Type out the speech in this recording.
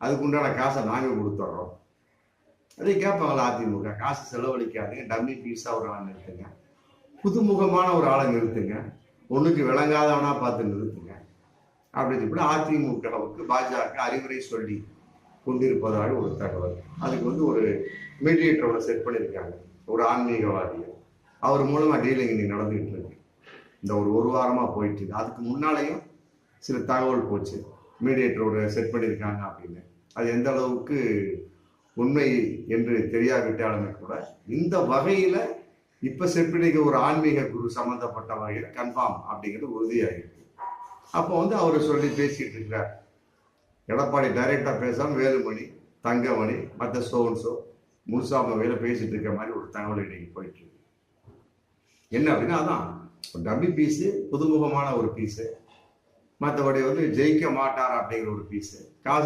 அதுக்கு உண்டான காசை நாங்கள் கொடுத்துட்றோம். அதை கேட்பாங்களா அதிமுக, காசு செலவழிக்காதுங்க, டம்மி பீஸா ஒரு ஆளை நிறுத்துங்க, புதுமுகமான ஒரு ஆளை நிறுத்துங்க, ஒண்ணுக்கு விளங்காதவனா பார்த்து நிறுத்துங்க அப்படின்னு சொல்லி அதிமுகவுக்கு பாஜக அறிவுரை சொல்லி கொண்டிருப்பதாக ஒரு தகவல். அதுக்கு ஒரு மீடியேட்டரோட செட் பண்ணியிருக்காங்க, ஒரு ஆன்மீகவாதியை. அவர் மூலமா டீலிங் இன்னைக்கு நடந்துகிட்டு இருக்கு. இந்த ஒரு வாரமா போயிட்டு இருக்கு. அதுக்கு முன்னாலேயும் சில தகவல் போச்சு, மீடியேட்டரோட செட் பண்ணியிருக்காங்க அப்படின்னு. அது எந்த அளவுக்கு உண்மை என்று தெரியாவிட்டாலுமே கூட இந்த வகையில இப்ப செட் பண்ணிக்க ஒரு ஆன்மீக குரு சம்பந்தப்பட்ட வகையில் கன்ஃபார்ம் அப்படிங்கிறது உறுதியாயிருக்கு. அப்போ அவர் சொல்லி பேசிட்டு இருக்கிறார். எடப்பாடி டைரக்டா பேசாம வேலுமணி, தங்கமணி, மற்ற சோன்சோ முழுசாம வகையில பேசிட்டு இருக்க மாதிரி ஒரு தகவல் இன்னைக்கு போயிட்டு இருக்கு. என்ன அப்படின்னா, அதான் டம்மி பீஸு, புதுமுகமான ஒரு பீஸு, மற்றபடி ஜெயிக்க மாட்டார் அப்படிங்கிற ஒரு பீஸு, காசு